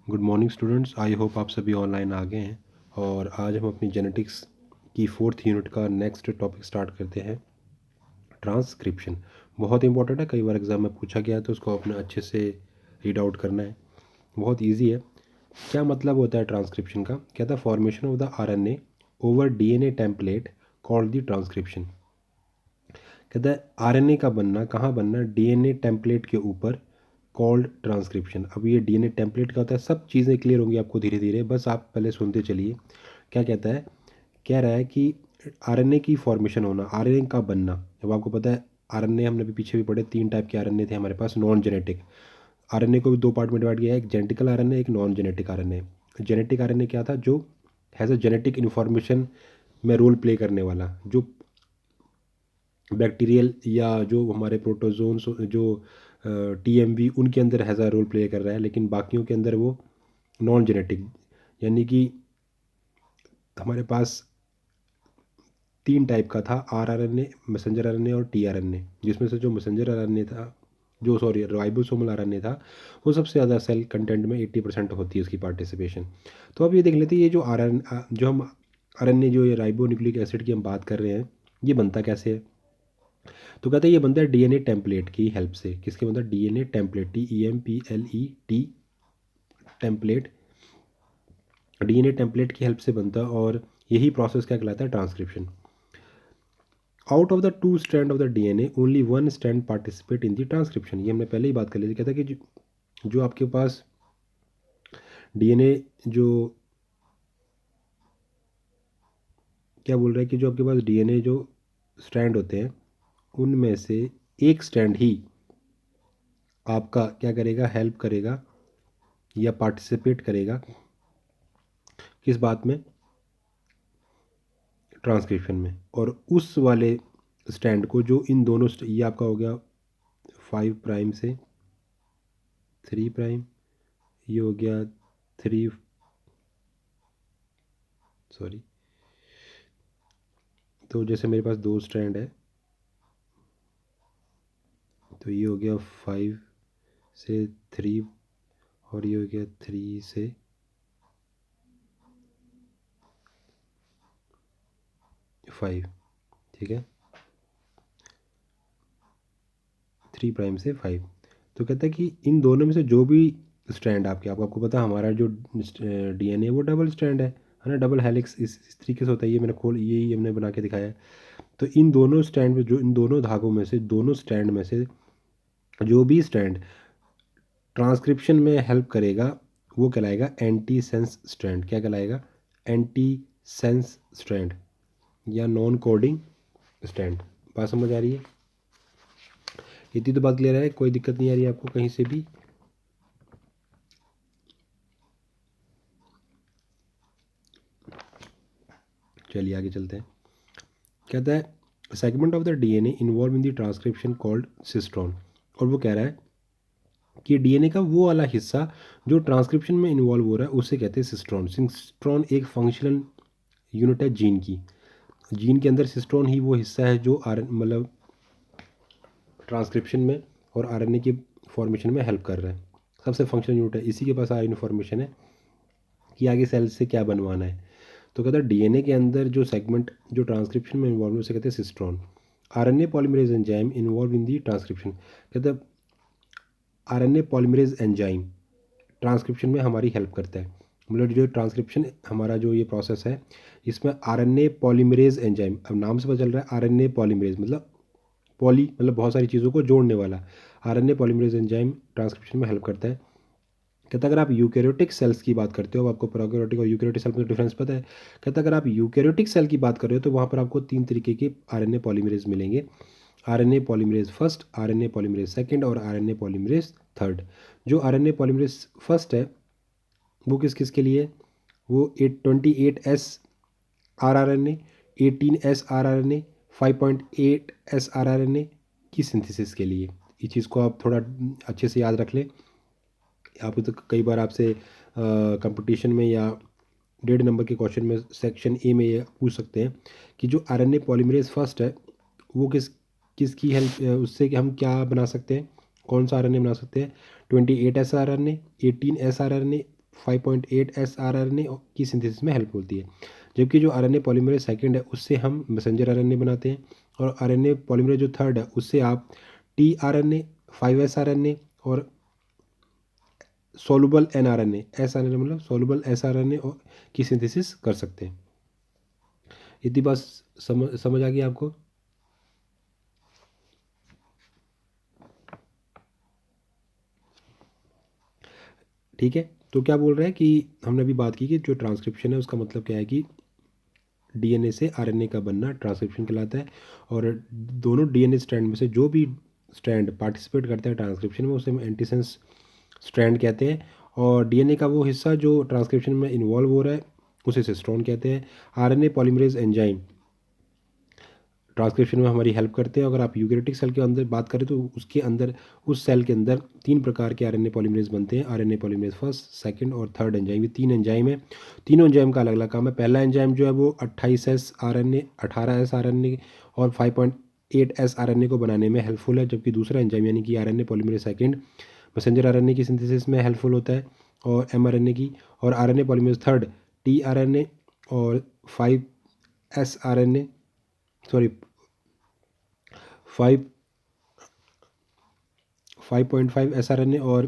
Good morning students. I hope आप सभी online आ गए हैं और आज हम अपनी जेनेटिक्स की 4th यूनिट का नेक्स्ट टॉपिक स्टार्ट करते हैं, ट्रांसक्रिप्शन। बहुत इंपॉर्टेंट है, कई बार एग्जाम में पूछा गया है तो उसको अपने अच्छे से रीड आउट करना है। बहुत ईजी है। क्या मतलब होता है ट्रांसक्रिप्शन का? कहता है formation of the RNA over DNA template called the transcription. कहता है आरएनए का बनना, कहाँ बनना? डीएनए टेम्पलेट के ऊपर, कॉल्ड ट्रांसक्रिप्शन। अब ये डीएनए टेम्पलेट का होता है, सब चीज़ें क्लियर होंगी आपको धीरे धीरे, बस आप पहले सुनते चलिए। क्या कहता है? कह रहा है कि आरएनए की फॉर्मेशन होना, आरएनए का बनना। अब आपको पता है आरएनए, हमने भी पीछे भी पढ़े, 3 टाइप के आरएनए थे हमारे पास। नॉन जेनेटिक आरएनए को भी 2 पार्ट में डिवाइड किया है, एक जेनेटिकल आरएनए, एक non genetic RNA. Genetic RNA क्या था? जो हैज़ अ जेनेटिक इन्फॉर्मेशन में रोल प्ले करने वाला, जो बैक्टीरियल या जो हमारे प्रोटोजोन्स, जो टीएमवी, उनके अंदर हैज़ अ रोल प्ले कर रहा है, लेकिन बाकियों के अंदर वो नॉन जेनेटिक, यानी कि हमारे पास 3 टाइप का था, आरआरएनए, मैसेंजर आरएनए और टीआरएनए। जिसमें से जो मैसेंजर आरएनए था, जो सॉरी राइबोसोमल आरएनए था, वो सबसे ज़्यादा सेल कंटेंट में 80% होती है उसकी पार्टिसिपेशन। तो अब ये देख लेते हैं, ये जो जो हम आरएनए, जो ये राइबो न्यूक्लिक एसिड की हम बात कर रहे हैं, ये बनता कैसे है? तो कहते हैं ये बनता है डीएनए टेम्पलेट की हेल्प से। किसके बनता है? DNA template, TEMPLET template, DNA template की हेल्प से बनता है। और यही प्रोसेस क्या कहलाता है? Transcription. Out of the 2 strand of the DNA only 1 strand participate in the transcription. ये हमने पहले ही बात कर ली थी। कहता है कि जो आपके पास डीएनए, जो क्या बोल रहा है कि जो आपके पास डीएनए जो स्ट्रैंड होते हैं, उनमें से एक स्ट्रैंड ही आपका क्या करेगा? हेल्प करेगा या पार्टिसिपेट करेगा किस बात में? ट्रांसक्रिप्शन में। और उस वाले स्टैंड को, जो इन दोनों ये आपका हो गया 5 प्राइम से 3 प्राइम, ये हो गया 3, सॉरी, तो जैसे मेरे पास 2 स्ट्रैंड है, तो ये हो गया 5 से 3 और ये हो गया 3 से 5। ठीक है, 3 प्राइम से 5। तो कहता है कि इन दोनों में से जो भी स्ट्रैंड आपको पता है, हमारा जो डीएनए वो डबल स्ट्रैंड है ना, डबल हेलिक्स इस तरीके से होता है। ये मैंने यही हमने बना के दिखाया है। तो इन दोनों स्ट्रैंड में, जो इन दोनों धागों में से, दोनों स्ट्रैंड में से जो भी स्ट्रैंड ट्रांसक्रिप्शन में हेल्प करेगा, वो कहलाएगा एंटी सेंस स्ट्रैंड। क्या कहलाएगा? एंटी सेंस स्ट्रैंड या नॉन कोडिंग स्ट्रैंड। बात समझ आ रही है? इतनी तो बात क्लियर है, कोई दिक्कत नहीं आ रही है आपको कहीं से भी? चलिए आगे चलते हैं। कहता है segment of the DNA involve in the transcription called cistron. और वो कह रहा है कि डीएनए का वो वाला हिस्सा जो ट्रांसक्रिप्शन में इन्वॉल्व हो रहा है, उसे कहते हैं सिस्ट्रॉन। सिस्ट्रॉन एक फंक्शनल यूनिट है जीन की। जीन के अंदर सिस्ट्रॉन ही वो हिस्सा है जो मतलब ट्रांसक्रिप्शन में और आरएनए की फॉर्मेशन में हेल्प कर रहा है। सबसे फंक्शनल यूनिट है, इसी के पास सारी इन्फॉर्मेशन है कि आगे सेल से क्या बनवाना है। तो कहता है डीएनए के अंदर जो सेगमेंट जो ट्रांसक्रिप्शन में इन्वॉल्व है, उसे कहते हैं cistron. RNA polymerase enzyme involve in the transcription. कहता है आरएनए पॉलीमरेज एंजाइम ट्रांसक्रिप्शन में हमारी हेल्प करता है। मतलब जो ट्रांसक्रिप्शन हमारा जो ये प्रोसेस है, इसमें आरएनए पॉलीमरेज एंजाइम, अब नाम से पता चल रहा है आरएनए पॉलीमरेज मतलब पॉली मतलब बहुत सारी चीज़ों को जोड़ने वाला। आरएनए पॉलीमरेज एंजाइम ट्रांसक्रिप्शन में हेल्प करता है। कहता है अगर आप यूकैरियोटिक सेल्स की बात करते हो, अब आपको प्रोकैरियोटिक और यूकैरियोटिक सेल में डिफरेंस पता है? कहता है अगर आप यूकैरियोटिक सेल की बात कर रहे हो तो वहाँ पर आपको 3 तरीके के आरएनए पॉलीमरेज मिलेंगे। RNA polymerase first, RNA polymerase second और आरएनए पॉलीमरेज थर्ड। जो आरएनए पॉलीमरेज फर्स्ट है, वो किस किस के लिए है? वो 28S rRNA, 18S rRNA, 5.8S rRNA की सिंथेसिस के लिए। इस चीज़ को आप थोड़ा अच्छे से याद रख लें। आप तो कई बार आपसे कंपटीशन में या 1.5 नंबर के क्वेश्चन में सेक्शन ए में ये पूछ सकते हैं कि जो आरएनए पॉलीमरेज फर्स्ट है, वो किसकी हेल्प, उससे कि हम क्या बना सकते हैं, कौन सा आरएनए बना सकते हैं? 28S rRNA, 18S rRNA, 5.8 sRNA की सिंथेसिस में हेल्प होती है। जबकि जो RNA पॉलीमरेज सेकंड है उससे हम मैसेंजर RNA बनाते हैं, और RNA पॉलीमरेज जो थर्ड है उससे आप tRNA, 5sRNA और सोलुबल nRNA, sRNA मतलब सोलुबल sRNA की सिंथेसिस कर सकते हैं। इतनी बात समझ आ गई आपको? ठीक है, तो क्या बोल रहे हैं कि हमने अभी बात की कि जो ट्रांसक्रिप्शन है उसका मतलब क्या है कि डीएनए से आरएनए का बनना ट्रांसक्रिप्शन कहलाता है, और दोनों डीएनए स्ट्रैंड में से जो भी स्ट्रैंड पार्टिसिपेट करता है ट्रांसक्रिप्शन में उसे हम एंटीसेंस स्ट्रैंड कहते हैं, और डीएनए का वो हिस्सा जो ट्रांसक्रिप्शन में इन्वॉल्व हो रहा है उसे सिस्टोन कहते हैं। आरएनए पॉलीमरेज एंजाइम ट्रांसक्रिप्शन में हमारी हेल्प करते हैं। अगर आप यूकेरियोटिक सेल के अंदर बात करें तो उसके अंदर, उस सेल के अंदर 3 प्रकार के आरएनए पॉलीमरेज बनते हैं। आरएनए पॉलीमरेज फर्स्ट, सेकंड और थर्ड एंजाइम, ये 3 एंजाइम है। तीनों एंजाइम का अलग अलग काम है। पहला एंजाइम जो है वो 28S आरएनए, 18S आरएनए और 5.8S आरएनए को बनाने में हेल्पफुल है, जबकि दूसरा एंजाइम यानी कि RNA polymerase second messenger RNA की सिंथेसिस में हेल्पफुल होता है और एमआरएनए की, और आरएनए पॉलीमरेज थर्ड टीआरएनए और 5S आरएनए, सॉरी 5.5 SRNA और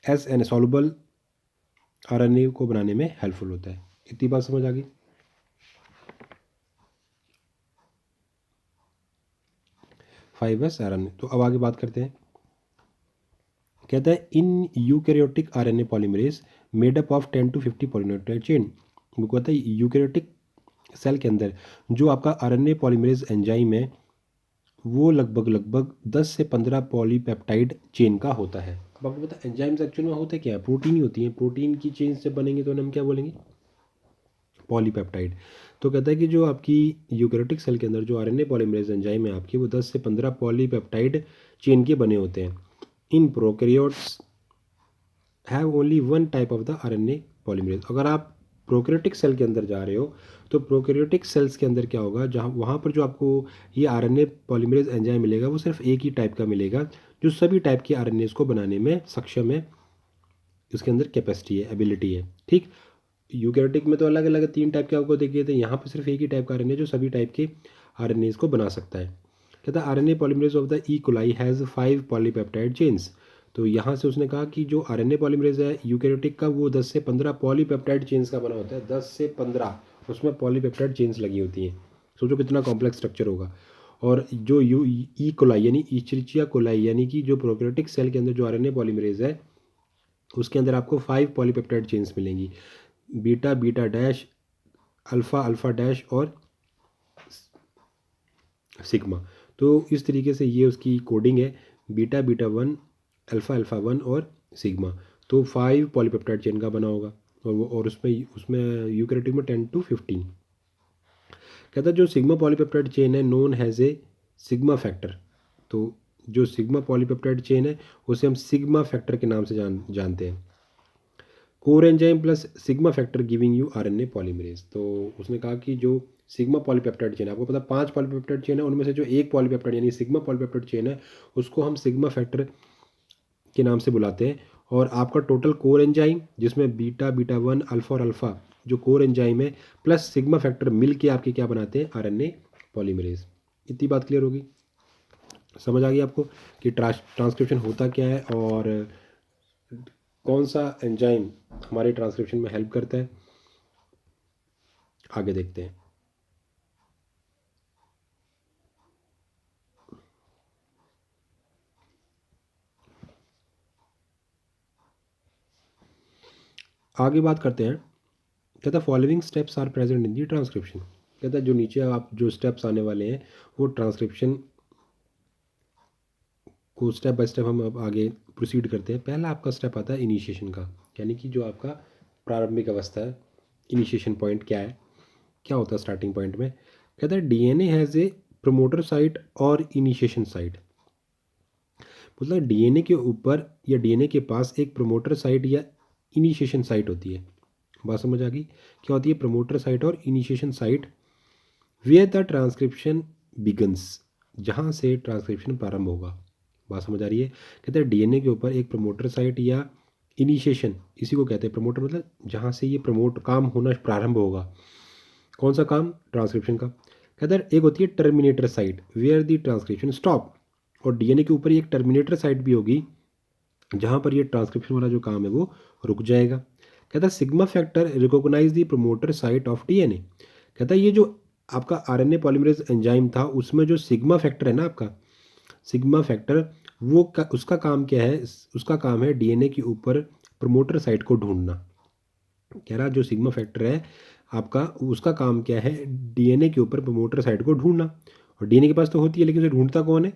SN सॉल्युबल RNA को बनाने में हेल्पफुल होता है। इतनी बात समझ आ गई? Five S RNA। तो अब आगे बात करते हैं। कहता है in eukaryotic RNA polymerase made up of 10 to 50 polynucleotide chain. वो कहता है यूकैरियोटिक सेल के अंदर जो आपका RNA पॉलीमरेज एंजाइम है वो लगभग 10 से 15 पॉलीपेप्टाइड चेन का होता है। अब आपको पता है एंजाइम्स एक्चुअल में होते क्या है? प्रोटीन ही होती है। प्रोटीन की चेन से बनेंगे तो हम क्या बोलेंगे? पॉलीपेप्टाइड। तो कहता है कि जो आपकी यूकैरियोटिक सेल के अंदर जो आरएनए पॉलीमरेज एंजाइम है आपकी, वो 10 से 15 पॉलीपेप्टाइड चेन के बने होते हैं। In prokaryotes have only one type of the RNA polymerase. अगर आप प्रोकैरियोटिक सेल के अंदर जा रहे हो तो प्रोकैरियोटिक सेल्स के अंदर क्या होगा, जहाँ वहाँ पर जो आपको ये आरएनए पॉलीमरेज एंजाइम मिलेगा वो सिर्फ एक ही टाइप का मिलेगा जो सभी टाइप के आरएनएस को बनाने में सक्षम है, उसके अंदर कैपेसिटी है, एबिलिटी है। ठीक, यूकैरियोटिक में तो अलग अलग 3 टाइप के आपको दिखे थे, यहाँ पर सिर्फ एक ही टाइप का आरएनए जो सभी टाइप के आरएनएस को बना सकता है। कहता है RNA polymerase of the E coli has 5 polypeptide chains. तो यहाँ से उसने कहा कि जो आरएनए पॉलीमरेज है यूकैरियोटिक का वो 10 से 15 पॉलीपेप्टाइड चेन्स का बना होता है। 10 से 15 उसमें पॉलीपेप्टाइड चेन्स लगी होती हैं। सोचो कितना कॉम्प्लेक्स स्ट्रक्चर होगा। और जो ई कोलाई यानी इचरिचिया कोलाई यानी कि जो प्रोकैरियोटिक सेल के अंदर जो आरएनए पॉलीमरेज है उसके अंदर आपको 5 पॉलीपेप्टाइड चेन्स मिलेंगी, beta, beta dash, alpha, alpha dash और सिग्मा। तो इस तरीके से ये उसकी कोडिंग है, beta, beta one, alpha, alpha one और सिग्मा। तो 5 पॉलीपेप्टाइड चेन का बना होगा, और उसमें उसमें यूकैरियोटिक में 10 to 15। कहता है जो सिग्मा पॉलीपेप्टाइड चेन है known has a sigma factor. तो जो सिग्मा पॉलीपेप्टाइड चेन है उसे हम सिग्मा फैक्टर के नाम से जानते हैं। Core enzyme plus sigma factor giving you RNA polymerase. तो उसने कहा कि जो सिग्मा पॉलीपेप्टाइड चेन है, आपको पता 5 पॉलीपेप्टाइड चेन है, उनमें से जो एक पॉलीपेप्टाइड यानी सिग्मा पॉलीपेप्टाइड चेन है उसको हम सिग्मा फैक्टर के नाम से बुलाते हैं। और आपका टोटल कोर एंजाइम जिसमें बीटा, बीटा वन, अल्फ़ा और अल्फ़ा जो कोर एंजाइम है प्लस सिग्मा फैक्टर मिल के आपके क्या बनाते हैं? RNA polymerase. इतनी बात क्लियर होगी? समझ आ गई आपको कि ट्रांसक्रिप्शन होता क्या है और कौन सा एंजाइम हमारे ट्रांसक्रिप्शन में हेल्प करता है? आगे देखते हैं। आगे बात करते हैं। कहता है following steps are present in the transcription. कहता है जो नीचे आप जो स्टेप्स आने वाले हैं वो ट्रांसक्रिप्शन को स्टेप बाय स्टेप हम अब आगे प्रोसीड करते हैं। पहला आपका स्टेप आता है इनिशिएशन का, यानी कि जो आपका प्रारंभिक अवस्था है, इनिशिएशन पॉइंट क्या है, क्या होता है स्टार्टिंग पॉइंट में। कहता है DNA has a promoter site और इनिशिएशन साइट। मतलब डीएनए के ऊपर या डीएनए के पास एक प्रमोटर साइट या इनिशिएशन साइट होती है। बात समझ आ गई? क्या होती है प्रमोटर साइट और initiation site? Where the transcription begins, जहाँ से ट्रांसक्रिप्शन प्रारंभ होगा। बात समझ आ रही है? कहते हैं डीएनए के ऊपर एक प्रमोटर साइट या इनिशिएशन, इसी को कहते हैं प्रमोटर, मतलब जहाँ से ये प्रमोट काम होना प्रारंभ होगा। कौन सा काम? ट्रांसक्रिप्शन का। कहते हैं एक होती है terminator site where the transcription stop, और डीएनए के ऊपर एक टर्मिनेटर साइट भी होगी जहाँ पर ये ट्रांसक्रिप्शन वाला जो काम है वो रुक जाएगा। कहता है sigma factor recognise the promoter site of DNA. कहता है ये जो आपका आरएनए पॉलीमरेज एंजाइम था उसमें जो सिग्मा फैक्टर है ना आपका, सिग्मा फैक्टर उसका काम क्या है? उसका काम है डीएनए के ऊपर प्रमोटर साइट को ढूंढना। कह रहा जो सिग्मा फैक्टर है आपका, उसका काम क्या है? डीएनए के ऊपर प्रमोटर साइट को ढूंढना। और डीएनए के पास तो होती है, लेकिन उसे ढूंढता कौन है?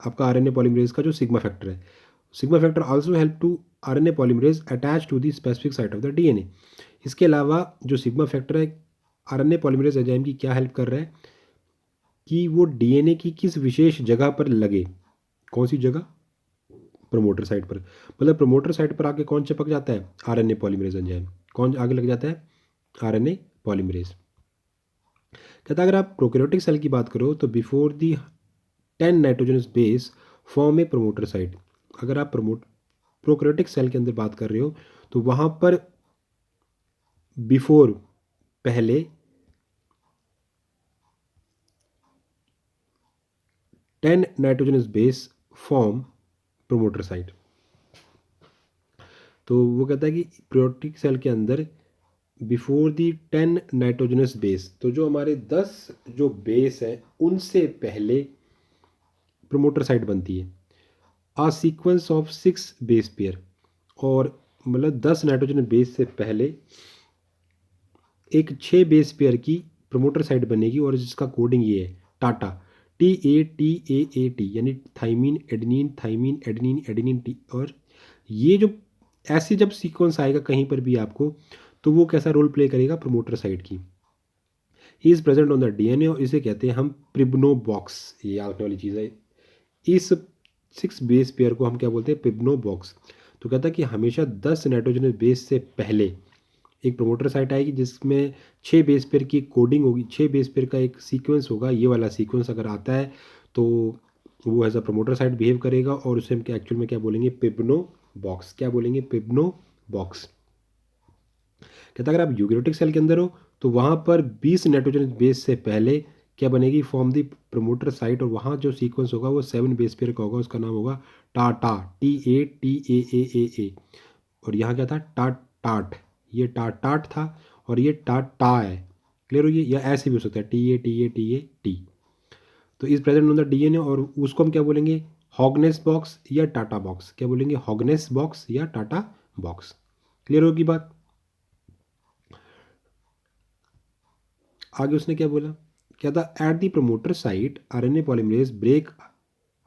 आपका आरएनए पॉलीमरेज का जो सिग्मा फैक्टर है। Sigma factor also help to RNA polymerase attach to the specific site of the DNA. इसके अलावा जो सिग्मा फैक्टर है आरएनए पॉलीमरेज एंजाइम की क्या हेल्प कर रहा है कि वो डीएनए की किस विशेष जगह पर लगे। कौन सी जगह? प्रमोटर साइट पर। मतलब प्रमोटर साइट पर आके कौन चिपक जाता है? RNA polymerase enzyme. कौन आगे लग जाता है? RNA polymerase. कहता है अगर आप प्रोकैरियोटिक सेल की बात करो तो before the 10 nitrogenous base form A promoter site. अगर आप प्रोकैरियोटिक सेल के अंदर बात कर रहे हो तो वहाँ पर बिफोर, पहले 10 nitrogenous base form promoter site. तो वो कहता है कि प्रोकैरियोटिक सेल के अंदर बिफोर दी 10 नाइट्रोजनस बेस, तो जो हमारे 10 जो बेस है उनसे पहले प्रमोटर साइट बनती है। A sequence of 6 base pair, और मतलब 10 नाइट्रोजन बेस से पहले एक 6 बेस पेयर की प्रमोटर साइट बनेगी, और जिसका कोडिंग ये है टाटा, TATAAT, यानी thymine adenine thymine adenine adenine T. और ये जो ऐसे जब सीक्वेंस आएगा कहीं पर भी आपको, तो वो कैसा रोल प्ले करेगा? प्रमोटर साइट की। He is present on the DNA, और इसे कहते हैं हम प्रिब्नो बॉक्स। ये याद रखने वाली चीज़ है। इस 6 बेस पेयर को हम क्या बोलते हैं? प्रिब्नो बॉक्स। तो कहता है कि हमेशा 10 नाइट्रोजन बेस से पहले एक प्रमोटर साइट आएगी जिसमें 6 बेस पेयर की कोडिंग होगी, 6 बेस पेयर का एक सीक्वेंस होगा। ये वाला सीक्वेंस अगर आता है तो वो as a promoter site behave करेगा, और उसे हम क्या एक्चुअल में क्या बोलेंगे? Pribnow box. क्या बोलेंगे? Pribnow box. कहता अगर आप यूकेरियोटिक सेल के अंदर हो तो वहाँ पर 20 नाइट्रोजन बेस से पहले क्या बनेगी? फॉर्म दी प्रमोटर साइट, और वहाँ जो सीक्वेंस होगा वो 7 बेस पेयर का होगा। उसका नाम होगा टाटा, TATAAA। और यहाँ क्या था? टाट। ये टाट था, और ये टाटा है। क्लियर हो? ये या ऐसे भी हो सकता है TATATA। तो इस प्रेजेंट ऑन द डीएनए, और उसको हम क्या बोलेंगे? हॉगनेस बॉक्स या टाटा बॉक्स। क्या बोलेंगे? हॉगनेस बॉक्स या टाटा बॉक्स। क्लियर होगी बात? आगे उसने क्या बोला? क्या था? At the promoter site RNA polymerase break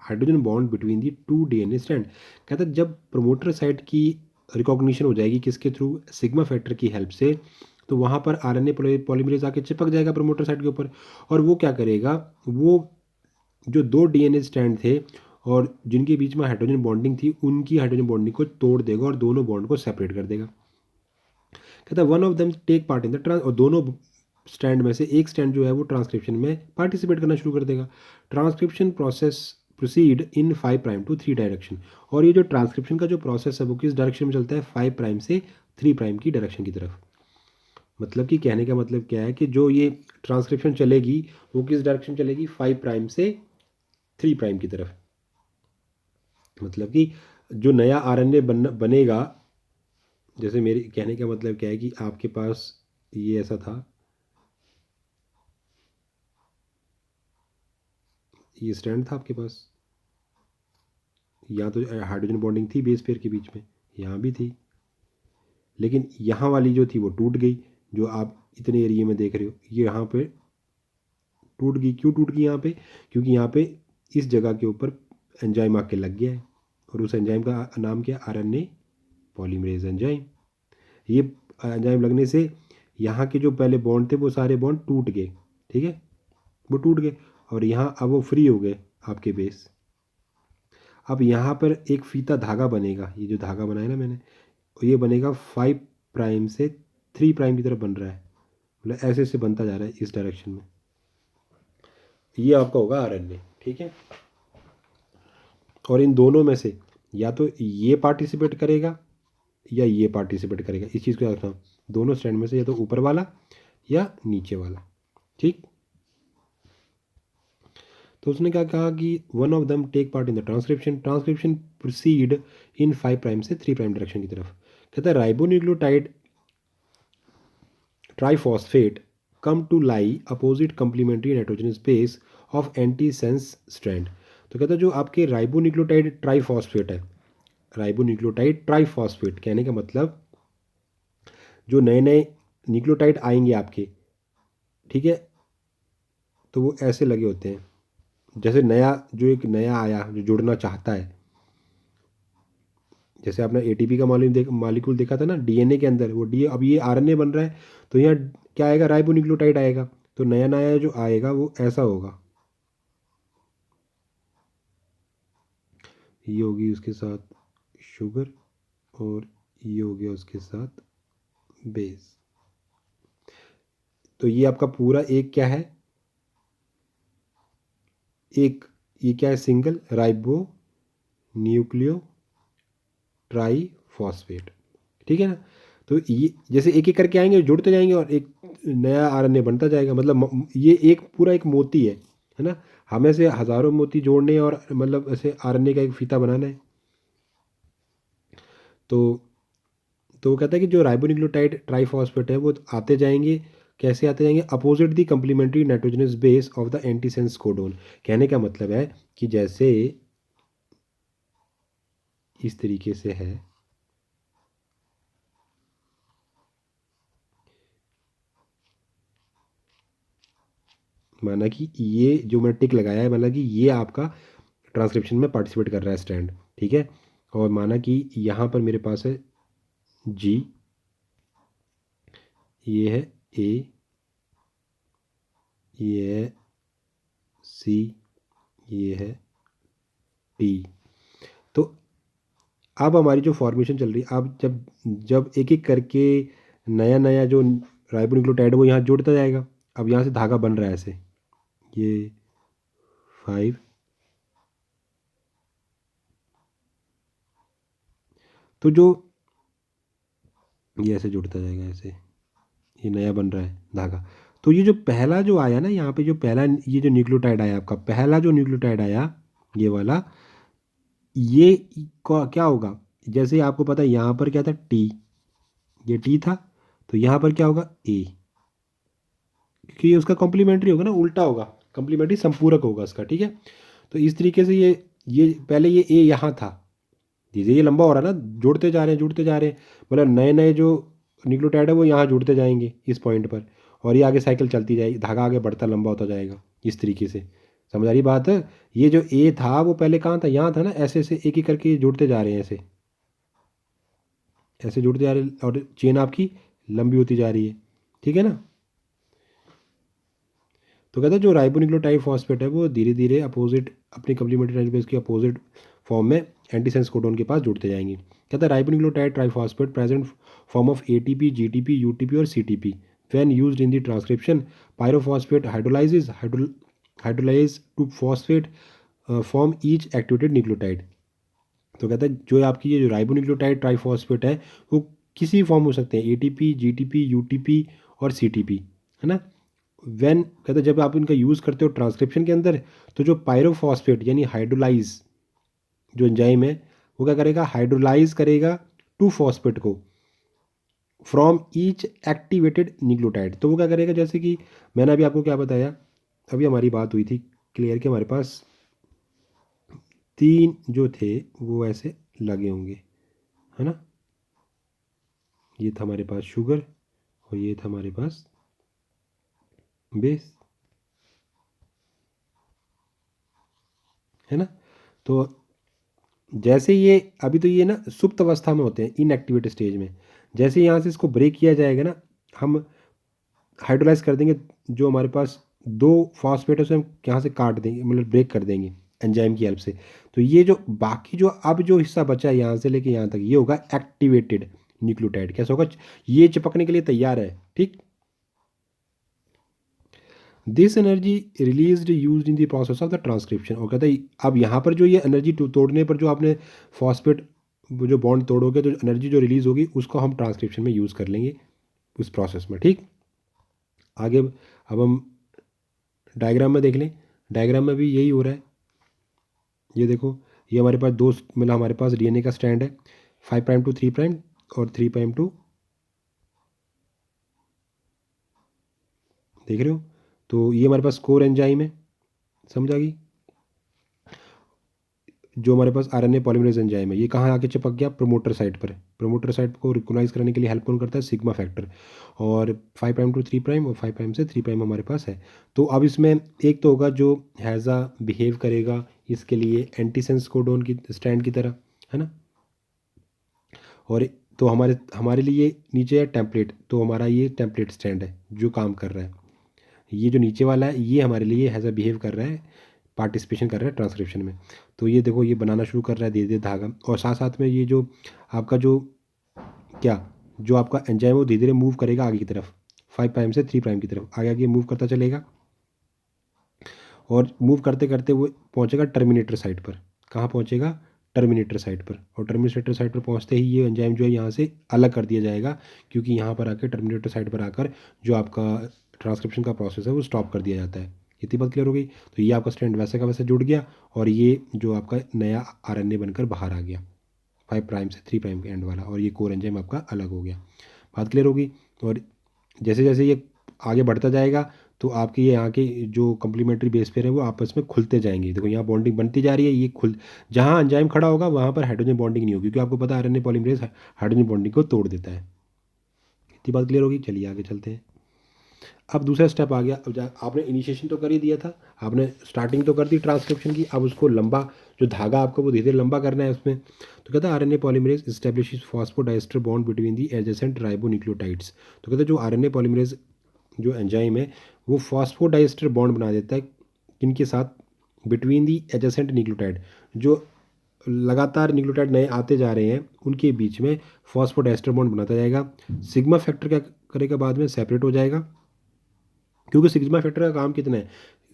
hydrogen bond between the 2 DNA strand. कहता है जब प्रमोटर साइट की रिकॉग्निशन हो जाएगी किसके थ्रू? सिग्मा फैक्टर की हेल्प से, तो वहाँ पर आरएनए पॉलीमरेज आके चिपक जाएगा प्रमोटर साइट के ऊपर। और वो क्या करेगा? वो जो 2 डीएनए स्ट्रैंड थे और जिनके बीच में हाइड्रोजन बॉन्डिंग थी, उनकी हाइड्रोजन बॉन्डिंग को तोड़ देगा और दोनों बॉन्ड को सेपरेट कर देगा। कहता है one of them take part in the trans, और दोनों स्टैंड में से एक स्टैंड जो है वो ट्रांसक्रिप्शन में पार्टिसिपेट करना शुरू कर देगा। Transcription process proceed in 5 prime to 3 direction. और ये जो ट्रांसक्रिप्शन का जो प्रोसेस है वो किस डायरेक्शन में चलता है? 5 प्राइम से 3 प्राइम की डायरेक्शन की तरफ। मतलब कि कहने का मतलब क्या है कि जो ये ट्रांसक्रिप्शन चलेगी वो किस डायरेक्शन चलेगी? 5 प्राइम से 3 प्राइम की तरफ। मतलब कि जो नया आरएनए बनेगा, जैसे मेरे कहने का मतलब क्या है कि आपके पास ये ऐसा था, ये स्टैंड था आपके पास, यहाँ तो हाइड्रोजन बॉन्डिंग थी बेस पेयर के बीच में, यहाँ भी थी, लेकिन यहाँ वाली जो थी वो टूट गई। जो आप इतने एरिया में देख रहे हो ये यहाँ पे टूट गई। क्यों टूट गई यहाँ पे? क्योंकि यहाँ पे इस जगह के ऊपर एंजाइम आके लग गया है, और उस एंजाइम का नाम क्या? RNA polymerase enzyme. ये एंजाइम लगने से यहाँ के जो पहले बॉन्ड थे वो सारे बॉन्ड टूट गए। ठीक है, वो टूट गए, और यहाँ अब वो फ्री हो गए आपके बेस। अब यहाँ पर एक फीता धागा बनेगा, ये जो धागा बनाया ना मैंने, ये बनेगा 5 प्राइम से 3 प्राइम की तरफ बन रहा है। मतलब ऐसे ऐसे बनता जा रहा है इस डायरेक्शन में। ये आपका होगा आरएनए। ठीक है, और इन दोनों में से या तो ये पार्टिसिपेट करेगा या ये पार्टिसिपेट करेगा, इस चीज़ को याद रखना। दोनों स्ट्रैंड में से या तो ऊपर वाला या नीचे वाला, ठीक। तो उसने क्या कहा कि one of them take part in the transcription, transcription proceed in 5 prime से 3 प्राइम डायरेक्शन की तरफ। कहता है ribonucleotide triphosphate come to lie opposite complementary nitrogenous base of antisense strand। तो कहता है जो आपके राइबोन्यूक्लियोटाइड ट्राइफॉस्फेट है, राइबोन्यूक्लियोटाइड ट्राइफॉस्फेट कहने का मतलब जो नए नए न्यूक्लियोटाइड आएंगे आपके, ठीक है, तो वो ऐसे लगे होते हैं जैसे नया जो एक नया आया जो जुड़ना चाहता है। जैसे आपने एटीपी का मालिक्यूल देखा था ना डीएनए के अंदर, वो डी अब ये आरएनए बन रहा है, तो यहाँ क्या आएगा, राइबोन्यूक्लियोटाइड आएगा। तो नया नया जो आएगा वो ऐसा होगा, ये होगी उसके साथ शुगर और ये हो गया उसके साथ बेस। तो ये आपका पूरा एक क्या है, एक ये क्या है, सिंगल राइबो न्यूक्लियो ट्राइफॉस्फेट, ठीक है ना। तो ये जैसे एक एक करके आएंगे जुड़ते जाएंगे और एक नया आरएनए बनता जाएगा। मतलब ये एक पूरा एक मोती है ना, हमें से हज़ारों मोती जोड़ने और मतलब ऐसे आरएनए का एक फीता बनाना है। तो वो कहता है कि जो राइबोन्यूक्लियोटाइड ट्राइफॉस्फेट है वो आते जाएंगे, कैसे आते जाएंगे, opposite the complementary nitrogenous base of the antisense codon. कहने का मतलब है कि जैसे इस तरीके से है, माना कि ये जो मैंने टिक लगाया है, माना कि ये आपका ट्रांसक्रिप्शन में पार्टिसिपेट कर रहा है स्ट्रैंड, ठीक है। और माना कि यहाँ पर मेरे पास है जी, ये है ए, ये है सी, ये है टी। तो अब हमारी जो फॉर्मेशन चल रही है, अब जब जब एक एक करके नया नया जो राइबोन्यूक्लियोटाइड वो यहाँ जुड़ता जाएगा। अब यहाँ से धागा बन रहा है ऐसे, ये 5, तो जो ये ऐसे जुड़ता जाएगा ऐसे, ये नया बन रहा है धागा। तो ये जो पहला जो आया ना यहाँ पे, जो पहला ये जो न्यूक्लियोटाइड आया आपका, पहला जो न्यूक्लियोटाइड आया ये वाला, ये क्या होगा, जैसे आपको पता है यहाँ पर क्या था टी, ये टी था, तो यहाँ पर क्या होगा ए, क्योंकि ये उसका कॉम्प्लीमेंट्री होगा ना, उल्टा होगा, कॉम्प्लीमेंट्री संपूरक होगा इसका, ठीक है। तो इस तरीके से ये पहले ये ए यहाँ था, धीरे ये लंबा हो रहा है ना, जुड़ते जा रहे हैं जुड़ते जा रहे हैं, मतलब नए नए जो न्यूक्लियोटाइड है वो यहाँ जुड़ते जाएंगे इस पॉइंट पर, और ये आगे साइकिल चलती जाएगी, धागा आगे बढ़ता लंबा होता जाएगा इस तरीके से। समझ आ रही बात है। ये जो ए था वो पहले कहाँ था, यहाँ था ना, ऐसे ऐसे एक एक करके जुड़ते जा रहे हैं, ऐसे ऐसे जुड़ते जा रहे हैं और चेन आपकी लंबी होती जा रही है, ठीक है ना। तो कहता है जो राइबोन्यूक्लियोटाइड फॉस्फेट है वो धीरे धीरे अपोजिट अपनी कम्प्लीमेंट्री बेस के अपोजिट फॉर्म में एंटीसेंस कोडोन के पास जुड़ते जाएंगे। कहता है ribonucleotide triphosphate present form of ATP, GTP, UTP और CTP when used in the transcription. Pyrophosphate hydrolyse to phosphate form each activated nucleotide. तो कहता है जो आपकी ये जो राइबोन्यूक्लियोटाइड ट्राइफॉस्फेट है वो किसी फॉर्म हो सकते हैं, एटीपी, जीटीपी, यूटीपी और सीटीपी, है ना। व्हेन कहते हैं जब आप इनका यूज़ करते हो ट्रांसक्रिप्शन के अंदर, तो जो पायरोफॉस्फेट यानी हाइड्रोलाइज जो एंजाइम है वो क्या करेगा, हाइड्रोलाइज करेगा टू फॉस्फेट को फ्रॉम ईच एक्टिवेटेड न्यूक्लियोटाइड। तो वो क्या करेगा, जैसे कि मैंने अभी आपको क्या बताया, अभी हमारी बात हुई थी क्लियर कि हमारे पास 3 जो थे वो ऐसे लगे होंगे, है ना। ये था हमारे पास शुगर और ये था हमारे पास बेस, है ना। तो जैसे ये अभी तो ये ना सुप्त अवस्था में होते हैं, इनएक्टिवेट स्टेज में, जैसे यहाँ से इसको ब्रेक किया जाएगा ना, हम हाइड्रोलाइज कर देंगे, जो हमारे पास 2 फॉस्फेट है उसे हम यहाँ से काट देंगे, मतलब ब्रेक कर देंगे एंजाइम की हेल्प से। तो ये जो बाकी जो अब जो हिस्सा बचा है यहाँ से लेके यहाँ तक, ये होगा एक्टिवेटेड न्यूक्लियोटाइड। कैसा होगा, ये चिपकने के लिए तैयार है, ठीक। This energy released used in the process of the transcription. और कहता है अब यहाँ पर जो ये एनर्जी तोड़ने पर जो आपने फॉस्फेट जो बॉन्ड तोड़ोगे तो एनर्जी जो रिलीज होगी उसको हम ट्रांसक्रिप्शन में यूज़ कर लेंगे उस प्रोसेस में। ठीक, आगे अब हम डायग्राम में देख लें। डायग्राम में भी यही हो रहा है। ये देखो, ये हमारे पास दो मतलब हमारे पास डीएनए का स्टैंड है 5 प्राइम टू 3 प्राइम और 3 प्राइम टू, देख रहे हो। तो ये हमारे पास कोर एंजाइम है, समझ आ गई। जो हमारे पास आरएनए पॉलीमरेज एंजाइम है ये कहाँ आके चिपक गया, प्रोमोटर साइट पर। प्रोमोटर साइट को रिकॉग्नाइज करने के लिए हेल्प कौन करता है, सिग्मा फैक्टर। और 5 प्राइम टू 3 प्राइम और 5 प्राइम से 3 प्राइम हमारे पास है। तो अब इसमें एक तो होगा जो हैज़ा बिहेव करेगा इसके लिए एंटीसेंस कोडोन की स्टैंड की तरह, है ना। और तो हमारे हमारे लिए नीचे है टेम्पलेट, तो हमारा ये टेम्पलेट स्टैंड है जो काम कर रहा है। ये जो नीचे वाला है ये हमारे लिए हैज़ अ बिहेव कर रहा है, पार्टिसिपेशन कर रहा है ट्रांसक्रिप्शन में। तो ये देखो ये बनाना शुरू कर रहा है धीरे धीरे धागा। और साथ साथ में ये जो आपका जो क्या जो आपका एंजाइम वो धीरे धीरे मूव करेगा आगे की तरफ, 5 प्राइम से 3 प्राइम की तरफ आगे आगे मूव करता चलेगा। और मूव करते करते वो पहुंचेगा टर्मिनेटर साइट पर। कहाँ पहुंचेगा, टर्मिनेटर साइट पर। और टर्मिनेटर साइट पर पहुंचते ही ये एंजाइम जो है यहाँ से अलग कर दिया जाएगा, क्योंकि यहाँ पर आकर टर्मिनेटर साइट पर आकर जो आपका ट्रांसक्रिप्शन का प्रोसेस है वो स्टॉप कर दिया जाता है। इतनी बात क्लियर हो गई। तो ये आपका स्टैंड वैसे का वैसे जुड़ गया और ये जो आपका नया आरएनए बनकर बाहर आ गया 5 प्राइम से 3 प्राइम के एंड वाला, और ये कोर एंजाइम आपका अलग हो गया। बात क्लियर होगी। और जैसे जैसे ये आगे बढ़ता जाएगा तो आपके ये यहाँ के जो कम्प्लीमेंट्री बेस पेयर है वो आपस में खुलते जाएंगे। देखो यहाँ बॉन्डिंग बनती जा रही है, ये खुल जहाँ एंजाइम खड़ा होगा वहाँ पर हाइड्रोजन बॉन्डिंग नहीं होगी, क्योंकि आपको पता है आरएनए पॉलीमरेज हाइड्रोजन बॉन्डिंग को तोड़ देता है। इतनी बात क्लियर होगी। चलिए आगे चलते हैं। अब दूसरा स्टेप आ गया। अब आपने इनिशिएशन तो कर ही दिया था, आपने स्टार्टिंग तो कर दी ट्रांसक्रिप्शन की, अब उसको लंबा जो धागा आपको वो धीरे धीरे लंबा करना है उसमें। तो कहता है RNA polymerase establishes phosphodiester bond between दी एडजेसेंट राइबोन्यूक्लियोटाइड्स। तो कहते हैं जो आरएनए पॉलीमरेज जो एंजाइम है वो फॉस्फोडाइस्टर बॉन्ड बना देता है किनके साथ, बिटवीन दी एडजेसेंट न्यूक्लियोटाइड, जो लगातार न्यूक्लियोटाइड नए आते जा रहे हैं उनके बीच में फॉस्फोडाइस्टर बॉन्ड बनाता जाएगा। सिग्मा फैक्टर क्या करेगा, बाद में सेपरेट हो जाएगा, क्योंकि सिग्मा फैक्टर का काम कितना है,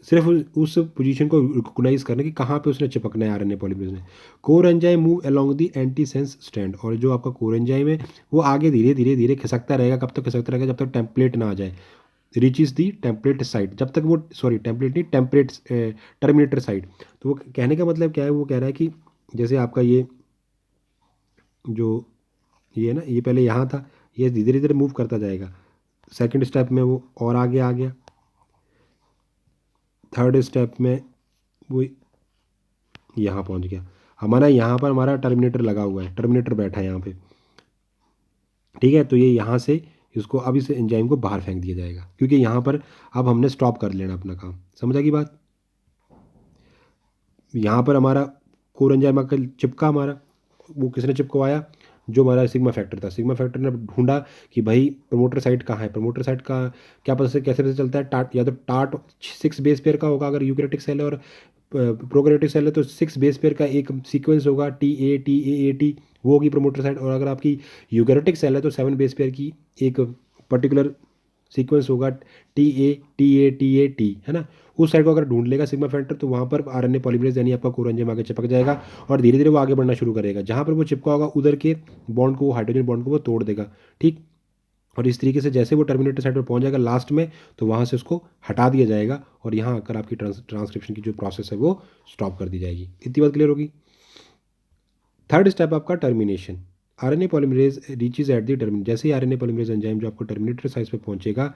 सिर्फ उस पोजीशन को रिकॉग्नाइज करने की कहाँ पे उसने चिपकना है आरएनए पॉलीमरेज ने। Core enzyme move along the antisense stand. और जो आपका कोर एंजाइम है वो आगे धीरे धीरे धीरे खिसकता रहेगा। कब तक खिसकता रहेगा, जब तक टेम्पलेट ना आ जाए, रीचेस दी टेम्पलेट साइड, जब तक वो सॉरी टेम्पलेट नहीं टेम्पलेट टर्मिनेटर साइड। तो वो कहने का मतलब क्या है, वो कह रहा है कि जैसे आपका ये जो ये है ना, ये पहले यहाँ था, ये धीरे धीरे मूव करता जाएगा। सेकंड स्टेप में वो और आगे आ गया, थर्ड स्टेप में वो यहाँ पहुँच गया। हमारा यहाँ पर हमारा टर्मिनेटर लगा हुआ है, टर्मिनेटर बैठा है यहाँ पे, ठीक है। तो ये यहाँ से इसको अब इस एंजाइम को बाहर फेंक दिया जाएगा, क्योंकि यहाँ पर अब हमने स्टॉप कर लेना अपना काम। समझ आ गई बात। यहाँ पर हमारा कोर एंजाइम का चिपका हमारा, वो किसने चिपकवाया, जो हमारा सिग्मा फैक्टर था। सिग्मा फैक्टर ने ढूंढा कि भाई प्रमोटर साइट कहाँ है। प्रमोटर साइट का क्या पता से कैसे पता चलता है, टाट या तो टाट 6 बेस पेयर का होगा अगर यूकैरियोटिक सेल है, और प्रोकैरियोटिक सेल है तो 6 बेस पेयर का एक सीक्वेंस होगा टी ए टी, वो होगी प्रमोटर साइट। और अगर आपकी यूकैरियोटिक सेल है तो 7 बेस पेयर की एक पर्टिकुलर सीक्वेंस होगा टी ए टी, है ना। उस साइड को अगर ढूंढ लेगा सिग्मा फैक्टर तो वहाँ पर आरएनए पॉलीमरेज यानी आपका कोर एंजाइम आगे चिपक जाएगा और धीरे धीरे वो आगे बढ़ना शुरू करेगा। जहाँ पर वो चिपका होगा उधर के बॉन्ड को, हाइड्रोजन बॉन्ड को वो तोड़ देगा, ठीक। और इस तरीके से जैसे वो टर्मिनेटर साइड पर पहुंच जाएगा लास्ट में, तो वहाँ से उसको हटा दिया जाएगा और यहाँ आकर आपकी ट्रांसक्रिप्शन की जो प्रोसेस है वो स्टॉप कर दी जाएगी। इतनी बात क्लियर होगी। थर्ड स्टेप आपका termination. RNA polymerase reaches at the terminate. जैसे ही आरएनए पॉलीमरेज एंजाइम जो आपको टर्मिनेटर साइज पे पहुंचेगा,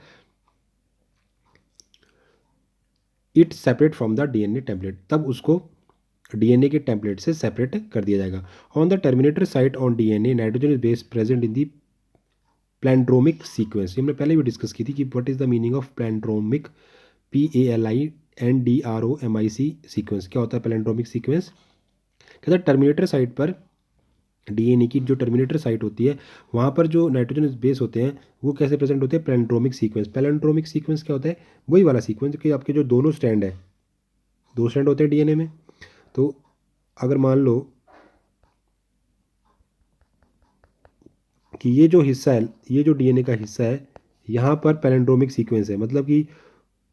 it separate from the DNA template, तब उसको डीएनए के टेम्पलेट से सेपरेट कर दिया जाएगा। On the terminator site on DNA nitrogen is base present in the palindromic sequence. हमने पहले भी डिस्कस की थी कि what is the meaning of palindromic, PALINDROMIC sequence. क्या होता है प्लैंड्रोमिक सीक्वेंस, कहता है टर्मिनेटर साइट पर डीएनए की जो टर्मिनेटर साइट होती है वहाँ पर जो नाइट्रोजन बेस होते हैं वो कैसे प्रेजेंट होते हैं, पैलेंड्रोमिक सीक्वेंस। पैलेंड्रोमिक सीक्वेंस क्या होता है, वही वाला सीक्वेंस कि आपके जो दोनों स्टैंड है, दो स्टैंड होते हैं डीएनए में। तो अगर मान लो कि ये जो हिस्सा है, ये जो डीएनए का हिस्सा है, यहाँ पर पैलेंड्रोमिक सीक्वेंस है, मतलब कि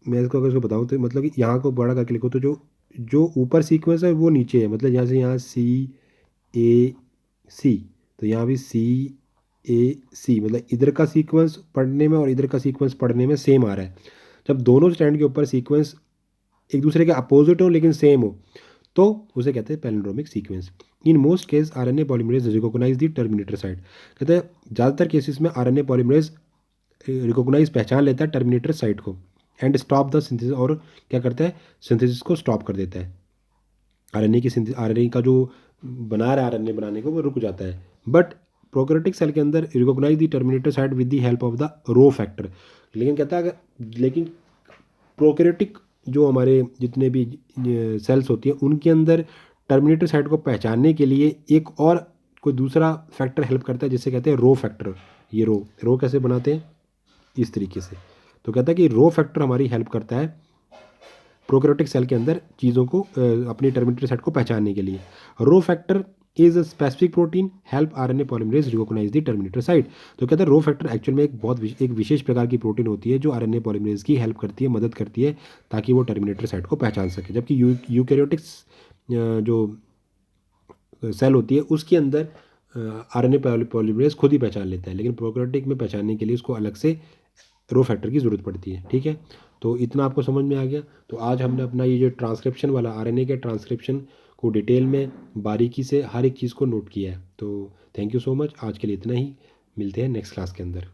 मैं इसको अगर इसको बताऊँ तो मतलब कि यहाँ को बड़ा करके लिखो तो जो जो ऊपर सीक्वेंस है वो नीचे है, मतलब यहाँ से यहाँ C A C, तो यहाँ भी C A C, मतलब इधर का सीक्वेंस पढ़ने में और इधर का सीक्वेंस पढ़ने में सेम आ रहा है। जब दोनों स्टैंड के ऊपर सीक्वेंस एक दूसरे के अपोजिट हो लेकिन सेम हो तो उसे कहते हैं palindromic sequence. In most case RNA polymerase recognise the terminator site, कहते हैं ज़्यादातर केसेस में आरएनए पॉलीमरेज रिकॉग्नाइज पहचान लेता है टर्मिनेटर साइट को एंड स्टॉप द सिंथेसिस, और क्या करता है सिंथेसिस को स्टॉप कर देता है। आरएनए का जो बना रहा है आरएनए बनाने को वो रुक जाता है। बट प्रोकैरियोटिक सेल के अंदर recognise the terminator site with the help of the rho factor, लेकिन कहता है लेकिन प्रोकैरियोटिक जो हमारे जितने भी सेल्स होती हैं उनके अंदर टर्मिनेटर साइट को पहचानने के लिए एक और कोई दूसरा फैक्टर हेल्प करता है जिससे कहते हैं रो फैक्टर। ये रो कैसे बनाते हैं इस तरीके से, तो कहता है कि रो फैक्टर हमारी हेल्प करता है प्रोकैरियोटिक सेल के अंदर चीज़ों को अपनी टर्मिनेटर साइट को पहचानने के लिए। Rho factor is a specific protein help RNA polymerase recognise the terminator site, तो कहते हैं रो फैक्टर एक्चुअल में एक विशेष प्रकार की प्रोटीन होती है जो आरएनए पॉलीमरेज की हेल्प करती है, मदद करती है ताकि वो टर्मिनेटर साइट को पहचान सके। जबकि यूकैरियोटिक्स जो सेल होती है उसके अंदर आरएनए पॉलीमरेज खुद ही पहचान लेता है, लेकिन प्रोकैरियोटिक में पहचानने के लिए उसको अलग से रो फैक्टर की ज़रूरत पड़ती है। ठीक है, तो इतना आपको समझ में आ गया। तो आज हमने अपना ये जो ट्रांसक्रिप्शन वाला आरएनए के ट्रांसक्रिप्शन को डिटेल में बारीकी से हर एक चीज़ को नोट किया है। तो थैंक यू सो मच, आज के लिए इतना ही, मिलते हैं नेक्स्ट क्लास के अंदर।